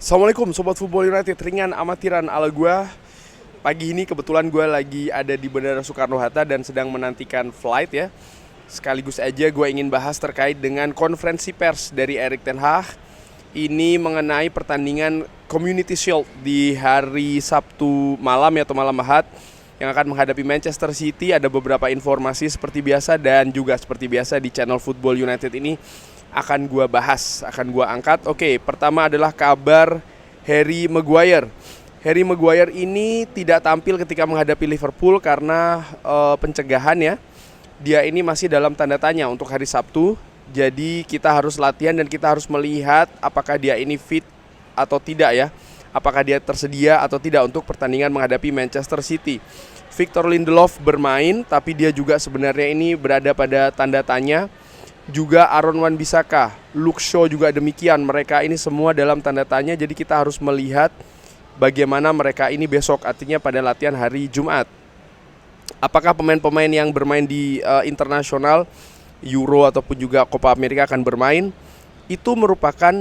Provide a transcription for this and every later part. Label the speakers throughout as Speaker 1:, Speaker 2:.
Speaker 1: Assalamualaikum Sobat Football United, ringan amatiran ala gue. Pagi ini kebetulan gue lagi ada di Bandara Soekarno-Hatta dan sedang menantikan flight ya. Sekaligus aja gue ingin bahas terkait dengan konferensi pers dari Erik ten Hag. Ini mengenai pertandingan Community Shield di hari Sabtu malam ya, atau malam Ahad, yang akan menghadapi Manchester City. Ada beberapa informasi seperti biasa, dan juga seperti biasa di channel Football United ini akan gue bahas, akan gue angkat. Oke, pertama adalah kabar Harry Maguire. Harry Maguire ini tidak tampil ketika menghadapi Liverpool karena pencegahan ya. Dia ini masih dalam tanda tanya untuk hari Sabtu. Jadi kita harus latihan dan kita harus melihat apakah dia ini fit atau tidak ya. Apakah dia tersedia atau tidak untuk pertandingan menghadapi Manchester City. Victor Lindelof bermain, tapi dia juga sebenarnya ini berada pada tanda tanya. Juga Aaron Wan-Bissaka, Luke Shaw juga demikian. Mereka ini semua dalam tanda tanya. Jadi kita harus melihat bagaimana mereka ini besok, artinya pada latihan hari Jumat. Apakah pemain-pemain yang bermain di internasional Euro ataupun juga Copa America akan bermain? Itu merupakan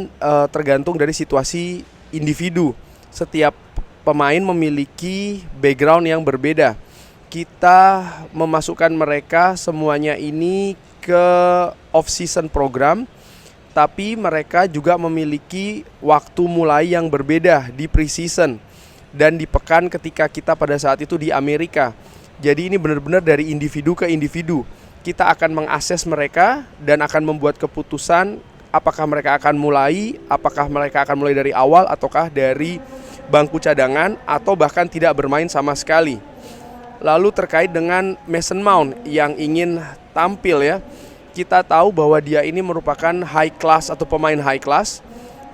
Speaker 1: tergantung dari situasi individu. Setiap pemain memiliki background yang berbeda. Kita memasukkan mereka semuanya ini ke off-season program, tapi mereka juga memiliki waktu mulai yang berbeda di pre-season dan di pekan ketika kita pada saat itu di Amerika. Jadi ini benar-benar dari individu ke individu. Kita akan mengakses mereka dan akan membuat keputusan apakah mereka akan mulai, apakah mereka akan mulai dari awal ataukah dari bangku cadangan atau bahkan tidak bermain sama sekali. Lalu terkait dengan Mason Mount yang ingin tampil ya, kita tahu bahwa dia ini merupakan high class atau pemain high class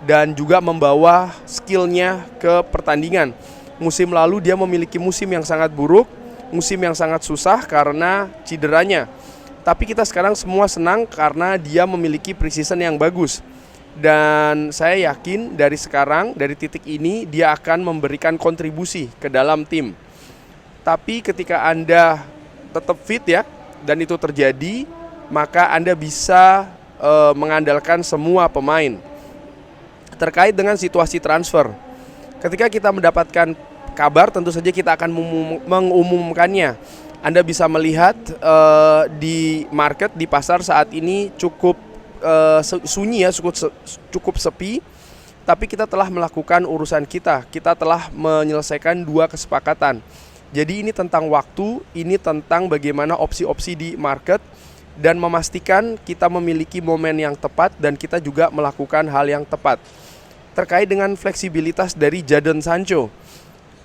Speaker 1: dan juga membawa skillnya ke pertandingan. Musim lalu dia memiliki musim yang sangat buruk, musim yang sangat susah karena cederanya. Tapi kita sekarang semua senang karena dia memiliki pre-season yang bagus. Dan saya yakin dari sekarang, dari titik ini dia akan memberikan kontribusi ke dalam tim. Tapi ketika Anda tetap fit ya, dan itu terjadi, maka Anda bisa mengandalkan semua pemain. Terkait dengan situasi transfer, ketika kita mendapatkan kabar, tentu saja kita akan mengumumkannya. Anda bisa melihat di market, di pasar saat ini cukup sunyi ya, cukup sepi. Tapi kita telah melakukan urusan kita. Kita telah menyelesaikan 2 kesepakatan. Jadi ini tentang waktu, ini tentang bagaimana opsi-opsi di market dan memastikan kita memiliki momen yang tepat dan kita juga melakukan hal yang tepat. Terkait dengan fleksibilitas dari Jadon Sancho,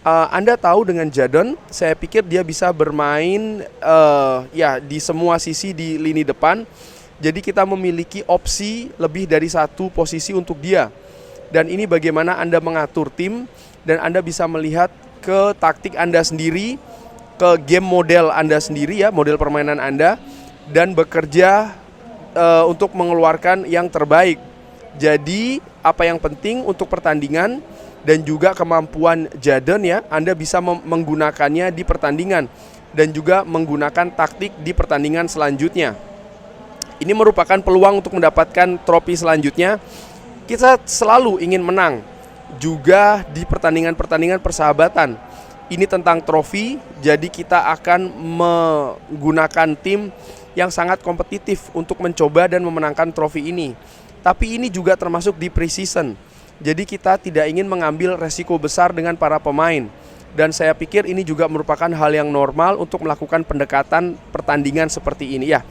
Speaker 1: Anda tahu dengan Jadon, saya pikir dia bisa bermain ya di semua sisi di lini depan. Jadi kita memiliki opsi lebih dari 1 posisi untuk dia. Dan ini bagaimana Anda mengatur tim dan Anda bisa melihat ke taktik Anda sendiri, ke game model Anda sendiri ya, model permainan Anda, dan bekerja untuk mengeluarkan yang terbaik. Jadi apa yang penting untuk pertandingan dan juga kemampuan Jadon ya, Anda bisa menggunakannya di pertandingan dan juga menggunakan taktik di pertandingan selanjutnya. Ini merupakan peluang untuk mendapatkan trofi selanjutnya. Kita selalu ingin menang juga di pertandingan-pertandingan persahabatan. Ini tentang trofi, jadi kita akan menggunakan tim yang sangat kompetitif untuk mencoba dan memenangkan trofi ini. Tapi ini juga termasuk di pre-season. Jadi kita tidak ingin mengambil resiko besar dengan para pemain. Dan saya pikir ini juga merupakan hal yang normal untuk melakukan pendekatan pertandingan seperti ini ya.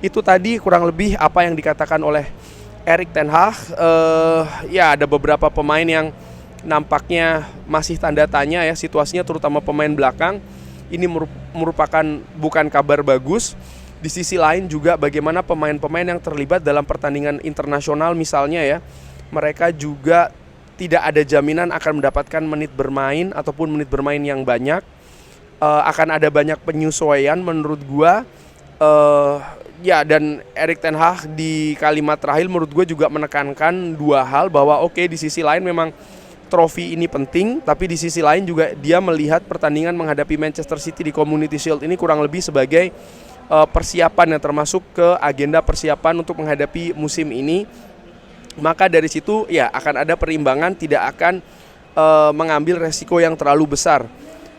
Speaker 1: Itu tadi kurang lebih apa yang dikatakan oleh Erik ten Hag. Ya ada beberapa pemain yang nampaknya masih tanda tanya ya situasinya, terutama pemain belakang. Ini merupakan bukan kabar bagus. Di sisi lain juga bagaimana pemain-pemain yang terlibat dalam pertandingan internasional misalnya ya, mereka juga tidak ada jaminan akan mendapatkan menit bermain ataupun menit bermain yang banyak. Akan ada banyak penyesuaian menurut gua. Ya, dan Erik ten Hag di kalimat terakhir menurut gue juga menekankan 2 hal, bahwa oke, di sisi lain memang trofi ini penting, tapi di sisi lain juga dia melihat pertandingan menghadapi Manchester City di Community Shield ini kurang lebih sebagai persiapan yang termasuk ke agenda persiapan untuk menghadapi musim ini. maka dari situ ya akan ada perimbangan, tidak akan mengambil resiko yang terlalu besar.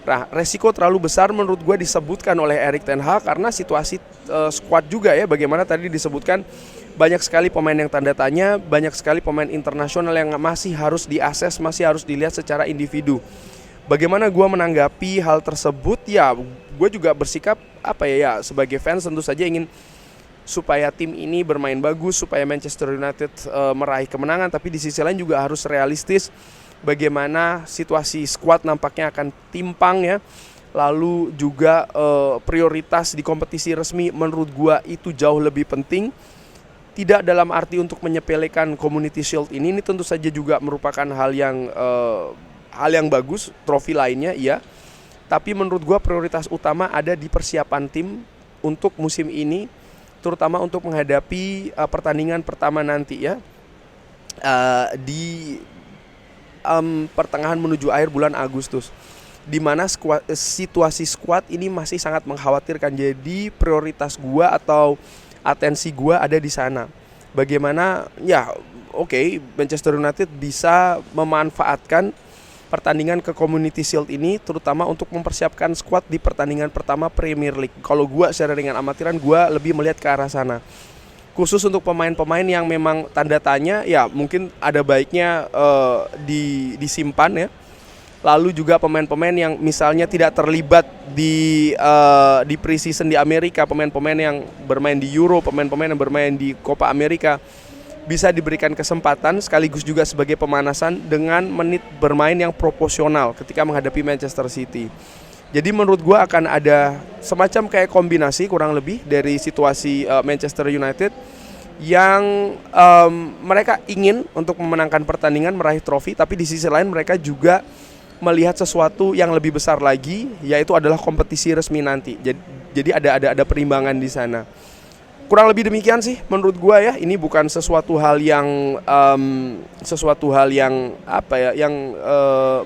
Speaker 1: Nah, resiko terlalu besar menurut gue disebutkan oleh Erik ten Hag karena situasi squad juga ya. Bagaimana tadi disebutkan banyak sekali pemain yang tanda tanya, banyak sekali pemain internasional yang masih harus diakses, masih harus dilihat secara individu. Bagaimana gue menanggapi hal tersebut? Ya, gue juga bersikap sebagai fans tentu saja ingin supaya tim ini bermain bagus, supaya Manchester United meraih kemenangan. Tapi di sisi lain juga harus realistis. Bagaimana situasi skuad nampaknya akan timpang ya. Lalu juga prioritas di kompetisi resmi menurut gua itu jauh lebih penting. Tidak dalam arti untuk menyepelekan Community Shield ini tentu saja juga merupakan hal yang bagus, trofi lainnya iya. Tapi menurut gua prioritas utama ada di persiapan tim untuk musim ini, terutama untuk menghadapi pertandingan pertama nanti ya. Di pertengahan menuju akhir bulan Agustus, di mana situasi skuad ini masih sangat mengkhawatirkan. Jadi prioritas gua atau atensi gua ada di sana. Bagaimana Manchester United bisa memanfaatkan pertandingan ke Community Shield ini terutama untuk mempersiapkan skuad di pertandingan pertama Premier League. Kalau gua secara dengan amatiran gua lebih melihat ke arah sana. Khusus untuk pemain-pemain yang memang tanda tanya, ya mungkin ada baiknya disimpan ya. Lalu juga pemain-pemain yang misalnya tidak terlibat di pre-season di Amerika, pemain-pemain yang bermain di Euro, pemain-pemain yang bermain di Copa Amerika, bisa diberikan kesempatan sekaligus juga sebagai pemanasan dengan menit bermain yang proporsional ketika menghadapi Manchester City. Jadi menurut gue akan ada semacam kayak kombinasi kurang lebih dari situasi Manchester United yang mereka ingin untuk memenangkan pertandingan, meraih trofi, tapi di sisi lain mereka juga melihat sesuatu yang lebih besar lagi, yaitu adalah kompetisi resmi nanti. Jadi ada perimbangan di sana. Kurang lebih demikian sih menurut gue ya. Ini bukan sesuatu hal yang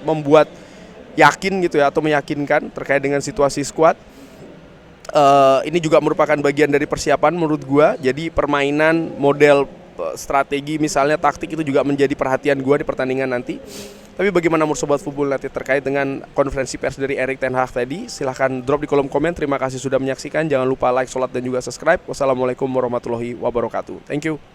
Speaker 1: membuat yakin gitu ya, atau meyakinkan terkait dengan situasi skuad. Ini juga merupakan bagian dari persiapan menurut gua. Jadi permainan, model, strategi misalnya taktik itu juga menjadi perhatian gua di pertandingan nanti. Tapi bagaimana menurut Sobat Football nanti terkait dengan konferensi pers dari Erik ten Hag tadi? Silahkan drop di kolom komen. Terima kasih sudah menyaksikan. Jangan lupa like, share, dan juga subscribe. Wassalamualaikum warahmatullahi wabarakatuh. Thank you.